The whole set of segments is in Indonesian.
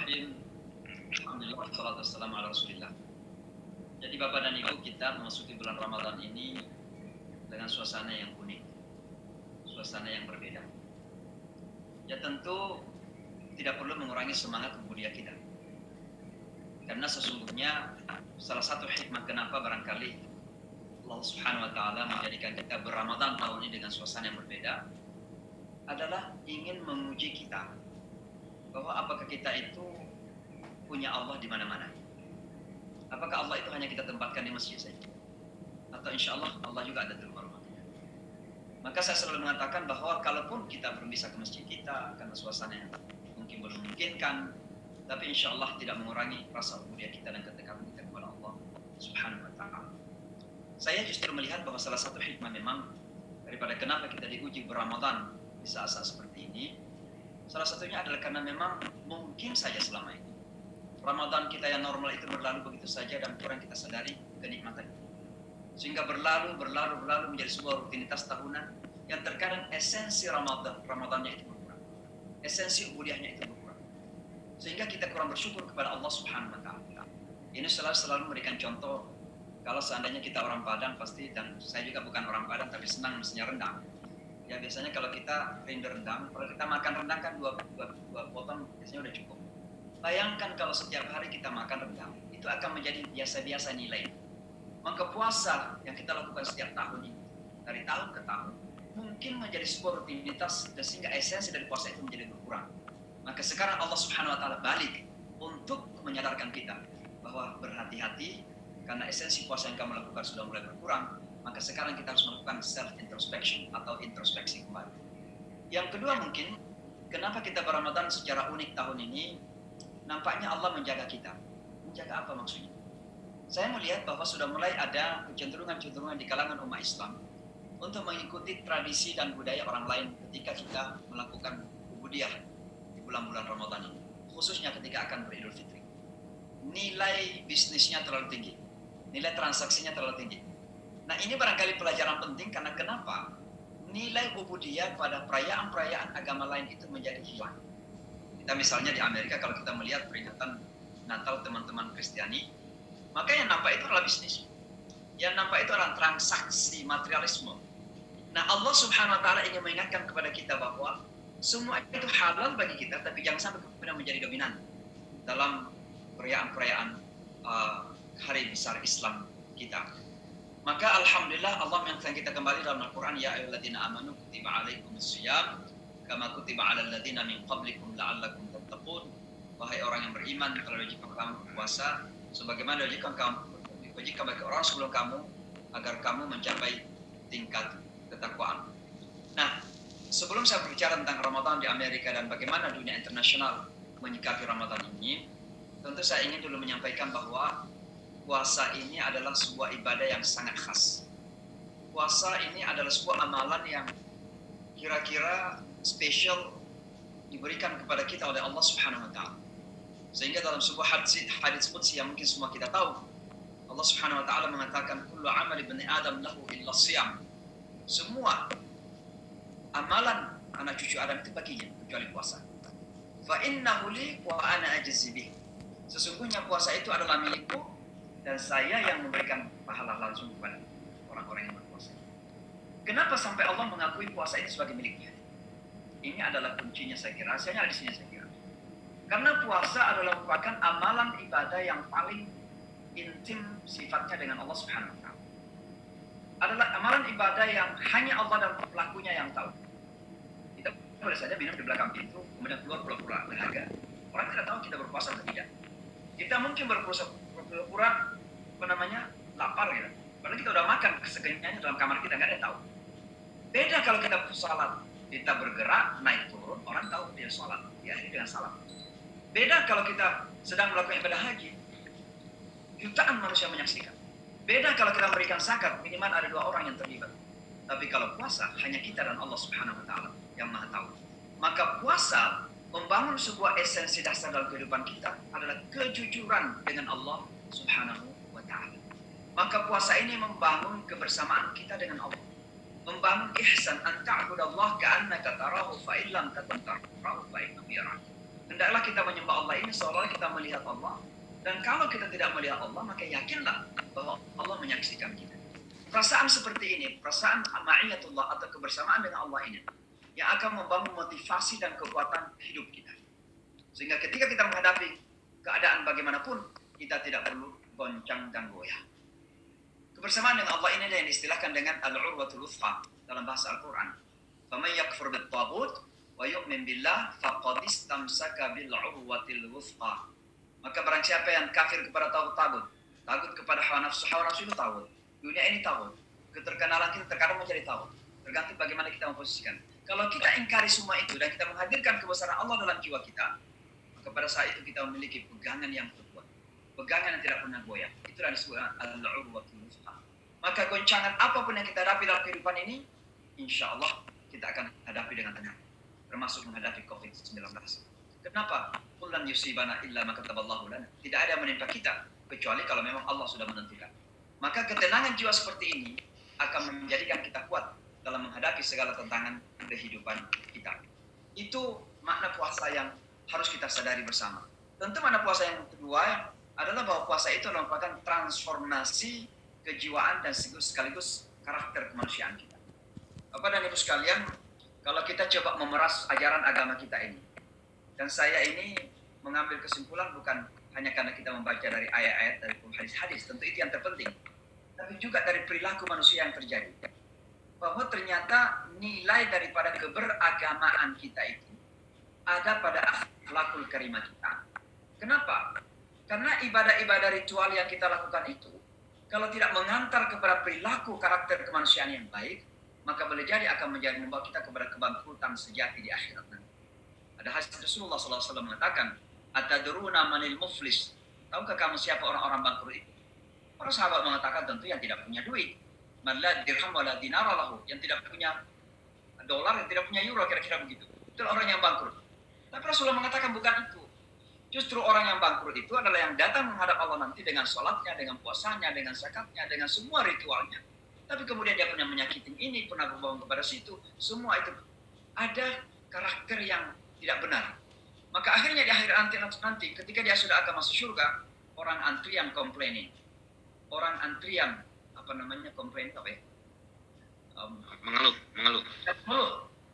Bismillahirrahmanirrahim. Alhamdulillah, wassalatu wassalamu ala rasulillah. Jadi Bapak dan Ibu, kita memasuki bulan Ramadan ini dengan suasana yang unik, suasana yang berbeda. Ya tentu tidak perlu mengurangi semangat kemudian kita. Karena sesungguhnya salah satu hikmah kenapa barangkali Allah Subhanahu wa taala menjadikan kita berRamadan tahun ini dengan suasana yang berbeda adalah ingin menguji kita bahwa apakah kita itu punya Allah di mana-mana. Apakah Allah itu hanya kita tempatkan di masjid saja? Atau insya Allah Allah juga ada di rumah-rumahnya. Maka saya selalu mengatakan bahwa kalaupun kita belum bisa ke masjid kita karena suasana yang mungkin belum memungkinkan, tapi insya Allah tidak mengurangi rasa ubudiyah kita dan kedekatan kita kepada Allah Subhanahu wa taala. Saya justru melihat bahwa salah satu hikmah memang daripada kenapa kita diuji berRamadan di saat-saat seperti ini, salah satunya adalah karena memang mungkin saja selama ini Ramadan kita yang normal itu berlalu begitu saja dan kurang kita sadari kenikmatan. Sehingga berlalu menjadi sebuah rutinitas tahunan yang terkadang esensi Ramadannya itu berkurang. Esensi ubudiyahnya itu berkurang. Sehingga kita kurang bersyukur kepada Allah Subhanahu wa taala. Ini selalu memberikan contoh kalau seandainya kita orang Padang pasti, dan saya juga bukan orang Padang tapi senang misalnya rendang. Ya biasanya kalau kita rindu rendang, kalau kita makan rendang kan dua potong biasanya udah cukup. Bayangkan kalau setiap hari kita makan rendang, itu akan menjadi biasa-biasa nilai. Maka puasa yang kita lakukan setiap tahun ini, dari tahun ke tahun, mungkin menjadi sebuah rutinitas sehingga esensi dari puasa itu menjadi berkurang. Maka sekarang Allah Subhanahu wa taala balik untuk menyadarkan kita bahwa berhati-hati karena esensi puasa yang kamu lakukan sudah mulai berkurang. Maka sekarang kita harus melakukan self-introspection atau introspeksi kembali. Yang kedua mungkin, kenapa kita berRamadan secara unik tahun ini, nampaknya Allah menjaga kita. Menjaga apa maksudnya? Saya melihat bahwa sudah mulai ada kecenderungan-kecenderungan di kalangan umat Islam untuk mengikuti tradisi dan budaya orang lain ketika kita melakukan ubudiyah di bulan-bulan Ramadan ini. Khususnya ketika akan beridul fitri. Nilai bisnisnya terlalu tinggi. Nilai transaksinya terlalu tinggi. Nah ini barangkali pelajaran penting karena kenapa nilai ubudiyah pada perayaan-perayaan agama lain itu menjadi hilang. Kita misalnya di Amerika kalau kita melihat peringatan Natal teman-teman Kristiani, maka yang nampak itu adalah bisnis. Yang nampak itu adalah transaksi materialisme. Nah Allah Subhanahu wa taala ingin mengingatkan kepada kita bahwa semua itu halal bagi kita, tapi jangan sampai kemudian menjadi dominan dalam perayaan-perayaan hari besar Islam kita. Maka alhamdulillah Allah mengingatkan kita kembali dalam Al-Quran, ya ayyuhalladzina amanu kutiba alaikumusiyam kama kutiba alal ladzina min qablikum la'allakum tattaqun. Wahai orang yang beriman, telah diwajibkan kamu berpuasa sebagaimana diwajibkan bagi orang sebelum kamu agar kamu mencapai tingkat ketakwaan. Nah, sebelum saya berbicara tentang Ramadan di Amerika dan bagaimana dunia internasional menyikapi Ramadan ini, tentu saya ingin dulu menyampaikan bahwa puasa ini adalah sebuah ibadah yang sangat khas. Puasa ini adalah sebuah amalan yang kira-kira spesial diberikan kepada kita oleh Allah Subhanahu wa taala. Sehingga dalam sebuah hadis qudsi yang mungkin semua kita tahu, Allah Subhanahu wa taala mengatakan kullu amali bani Adam lahu illa shiyam. Semua amalan anak cucu Adam itu baginya kecuali puasa. Fa innahu li wa ana ajzi bih. Sesungguhnya puasa itu adalah milikku dan saya yang memberikan pahala langsung kepada orang-orang yang berpuasa. Kenapa sampai Allah mengakui puasa itu sebagai miliknya? Ini adalah kuncinya saya kira, rasanya ada di sini saya kira. Karena puasa adalah merupakan amalan ibadah yang paling intim sifatnya dengan Allah Subhanahu wa taala. Adalah amalan ibadah yang hanya Allah dan pelakunya yang tahu. Kita boleh saja minum di belakang pintu, kemudian keluar pura-pura dahaga. Orang tidak tahu kita berpuasa atau tidak. Kita mungkin berpura-pura lapar gitu. Padahal kita udah makan kesekenyangnya dalam kamar kita, nggak ada yang tahu. Beda kalau kita salat, kita bergerak, naik turun, orang tahu dia salat, diakhiri dengan salam. Beda kalau kita sedang melakukan ibadah haji, jutaan manusia menyaksikan. Beda kalau kita memberikan zakat, minimal ada 2 orang yang terlibat. Tapi kalau puasa, hanya kita dan Allah Subhanahu wa taala yang Maha tahu. Maka puasa membangun sebuah esensi dasar dalam kehidupan kita adalah kejujuran dengan Allah Subhanahu wa ta'ala. Maka puasa ini membangun kebersamaan kita dengan Allah. Membangun ihsan an ta'budallah ka'annaka tarahu fa illam takun tarahu fa innahu yarak. Hendaklah kita menyembah Allah ini seolah melihat Allah. Dan kalau kita tidak melihat Allah, maka yakinlah bahwa Allah menyaksikan kita. Perasaan seperti ini, perasaan ma'iyatullah atau kebersamaan dengan Allah ini, yang akan membangun motivasi dan kekuatan hidup kita. Sehingga ketika kita menghadapi keadaan bagaimanapun, kita tidak perlu goncang dan goyah. Kebersamaan dengan Allah ini yang diistilahkan dengan al-urwatul wuthqa dalam bahasa Al-Quran. فَمَنْ يَكْفُرْ بِالطَّاغُوتِ وَيُؤْمِنْ بِاللَّهِ فَقَدِ اسْتَمْسَكَ بِالْعُرْوَةِ الْوُثْقَى. Maka barang siapa yang kafir kepada tagut, tagut kepada hawa nafsu itu tagut. Dunia ini tagut. Keterkenalan kita terkadang menjadi tagut. Tergantung bagaimana kita memposisikan. Kalau kita ingkari semua itu dan kita menghadirkan kebesaran Allah dalam jiwa kita, maka pada saat itu kita memiliki pegangan yang kuat. Pegangan yang tidak pernah goyah. Itulah disebut al-urwatul wuthqa. Maka goncangan apapun yang kita hadapi dalam kehidupan ini, insya Allah kita akan hadapi dengan tenang. Termasuk menghadapi COVID-19. Kenapa? Kullan yusibana illa ma kataballahu lana. Tidak ada yang menimpa kita kecuali kalau memang Allah sudah menentukan. Maka ketenangan jiwa seperti ini akan menjadikan kita kuat dalam menghadapi segala tantangan kehidupan kita. Itu makna puasa yang harus kita sadari bersama. Tentu makna puasa yang kedua adalah bahwa puasa itu merupakan transformasi kejiwaan dan sekaligus karakter kemanusiaan kita. Bapak dan Ibu sekalian, kalau kita coba memeras ajaran agama kita ini, dan saya ini mengambil kesimpulan bukan hanya karena kita membaca dari ayat-ayat dari hadis-hadis, tentu itu yang terpenting, tapi juga dari perilaku manusia yang terjadi. Bahwa ternyata nilai daripada keberagamaan kita itu ada pada akhlakul karimah kita. Kenapa? Karena ibadah-ibadah ritual yang kita lakukan itu, kalau tidak mengantar kepada perilaku karakter kemanusiaan yang baik, maka boleh jadi akan membawa kita kepada kebangkrutan sejati di akhirat nanti. Ada hadis Rasulullah SAW mengatakan, "Atadruna manil muflis?" Tahukah kamu siapa orang-orang bangkrut itu? Para sahabat mengatakan tentu yang tidak punya duit. Man la dirham wa la dinara lahu, yang tidak punya dolar, yang tidak punya euro, kira-kira begitu. Itu orang yang bangkrut. Tapi Rasulullah mengatakan bukan itu. Justru orang yang bangkrut itu adalah yang datang menghadap Allah nanti dengan sholatnya, dengan puasanya, dengan zakatnya, dengan semua ritualnya. Tapi kemudian dia pernah menyakitin ini, pernah berbohong kepada situ. Semua itu ada karakter yang tidak benar. Maka akhirnya di akhir nanti ketika dia sudah akan masuk surga, orang antrian complaining. Orang antrian, komplain apa ya? Mengeluh. Mengeluh.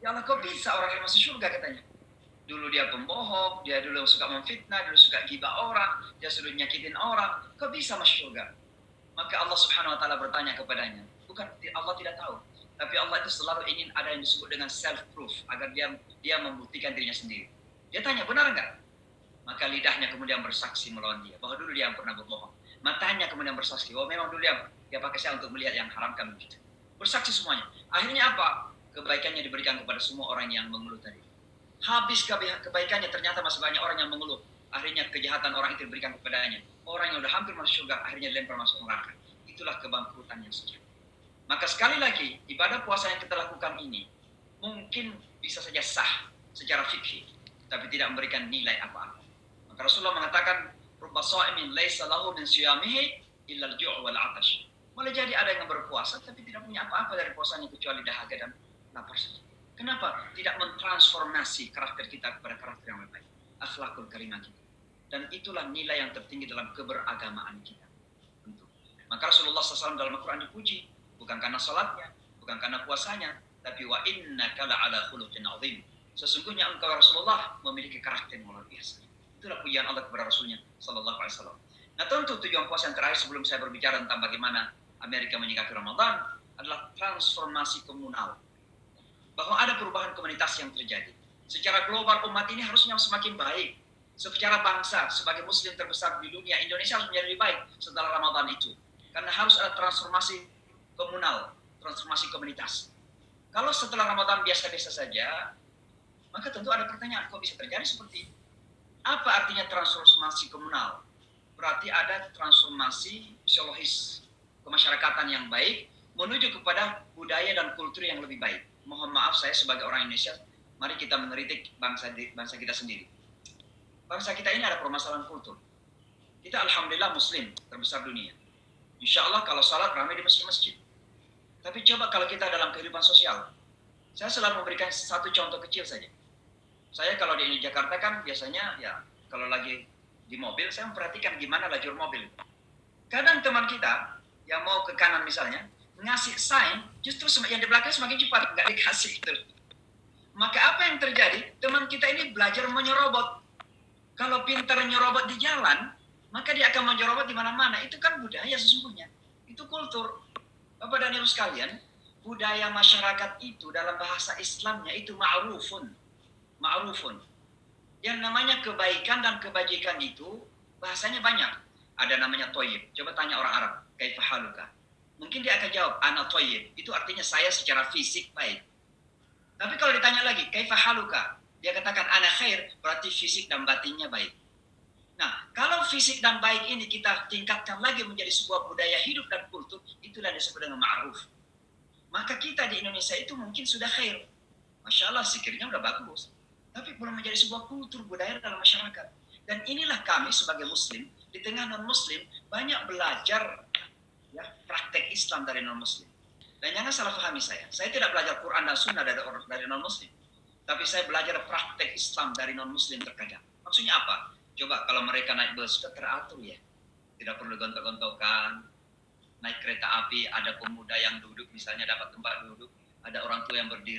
Ya Allah, kok bisa orang yang masuk surga katanya? Dulu dia pembohong, dia dulu suka memfitnah, dulu suka gibah orang, dia sudah nyakitin orang. Kok bisa masuk surga? Maka Allah Subhanahu wa taala bertanya kepadanya. Bukan Allah tidak tahu, tapi Allah itu selalu ingin ada yang disebut dengan self-proof agar dia membuktikan dirinya sendiri. Dia tanya, benar enggak? Maka lidahnya kemudian bersaksi melawan dia bahwa dulu dia yang pernah berbohong. Matanya kemudian bersaksi bahwa memang dulu dia pakai saya untuk melihat yang haramkan begitu. Bersaksi semuanya. Akhirnya apa? Kebaikannya diberikan kepada semua orang yang mengeluh tadi. Habis kebaikannya ternyata masih banyak orang yang mengeluh. Akhirnya kejahatan orang itu diberikan kepadanya. Orang yang sudah hampir masuk surga akhirnya dilempar masuk neraka. Itulah kebangkrutan yang sejati. Maka sekali lagi, ibadah puasa yang kita lakukan ini mungkin bisa saja sah secara fikih, tapi tidak memberikan nilai apa-apa. Maka Rasulullah mengatakan, "Rubba sha'imin laisa lahu min siyamihi illa al-ju' wal 'atash." Boleh jadi ada yang berpuasa tapi tidak punya apa-apa dari puasanya kecuali dahaga dan lapar saja. Kenapa? Tidak mentransformasi karakter kita kepada karakter yang lebih baik, akhlakul karimah kita. Dan itulah nilai yang tertinggi dalam keberagamaan kita. Tentu. Maka Rasulullah SAW dalam Al-Quran dipuji, bukan karena salatnya, bukan karena puasanya, tapi wa innaka la'ala khuluqin 'azim. Sesungguhnya engkau Rasulullah memiliki karakter yang luar biasa. Itulah pujian Allah kepada Rasulnya sallallahu alaihi wasallam. Nah, tentu tujuan puasa yang terakhir sebelum saya berbicara tentang bagaimana Amerika menyikapi Ramadan adalah transformasi komunal. Bahwa ada perubahan komunitas yang terjadi. Secara global umat ini harusnya semakin baik. Secara bangsa, sebagai muslim terbesar di dunia, Indonesia harus menjadi lebih baik setelah Ramadan itu. Karena harus ada transformasi komunal, transformasi komunitas. Kalau setelah Ramadan biasa-biasa saja, maka tentu ada pertanyaan, kok bisa terjadi seperti itu? Apa artinya transformasi komunal? Berarti ada transformasi psikologis kemasyarakatan yang baik menuju kepada budaya dan kultur yang lebih baik. Mohon maaf saya sebagai orang Indonesia, mari kita mengkritik bangsa kita sendiri. Bangsa kita ini ada permasalahan kultur. Kita alhamdulillah muslim terbesar dunia. Insya Allah kalau salat ramai di masjid-masjid. Tapi coba kalau kita dalam kehidupan sosial, saya selalu memberikan satu contoh kecil saja. Saya kalau di Jakarta kan biasanya ya kalau lagi Di mobil saya memperhatikan gimana lajur mobil. Kadang teman kita yang mau ke kanan misalnya, ngasih sign, justru yang di belakang semakin cepat, nggak dikasih gitu. Maka apa yang terjadi? Teman kita ini belajar menyerobot. Kalau pintar nyerobot di jalan, maka dia akan menyerobot di mana-mana. Itu kan budaya sesungguhnya. Itu kultur. Bapak dan Ibu sekalian, budaya masyarakat itu dalam bahasa Islamnya itu ma'rufun. Ma'rufun. Yang namanya kebaikan dan kebajikan itu bahasanya banyak. Ada namanya toyib. Coba tanya orang Arab, kaifa haluka? Mungkin dia akan jawab, ana toyib. Itu artinya saya secara fisik baik. Tapi kalau ditanya lagi, kaifa haluka? Dia katakan ana khair, berarti fisik dan batinnya baik. Nah, kalau fisik dan baik ini kita tingkatkan lagi menjadi sebuah budaya hidup dan kultur, itulah yang disebut dengan ma'ruf. Maka kita di Indonesia itu mungkin sudah khair. Masya Allah, zikirnya udah bagus. Tapi belum menjadi sebuah kultur budaya dalam masyarakat. Dan inilah kami sebagai muslim, di tengah non-muslim, banyak belajar ya, praktek Islam dari non-muslim. Dan jangan salah pahami saya tidak belajar Quran dan Sunnah dari non-muslim. Tapi saya belajar praktek Islam dari non-muslim terkadang. Maksudnya apa? Coba kalau mereka naik bus, sudah teratur ya. Tidak perlu gontok-gontokan. Naik kereta api, ada pemuda yang duduk, misalnya dapat tempat duduk. Ada orang tua yang berdiri.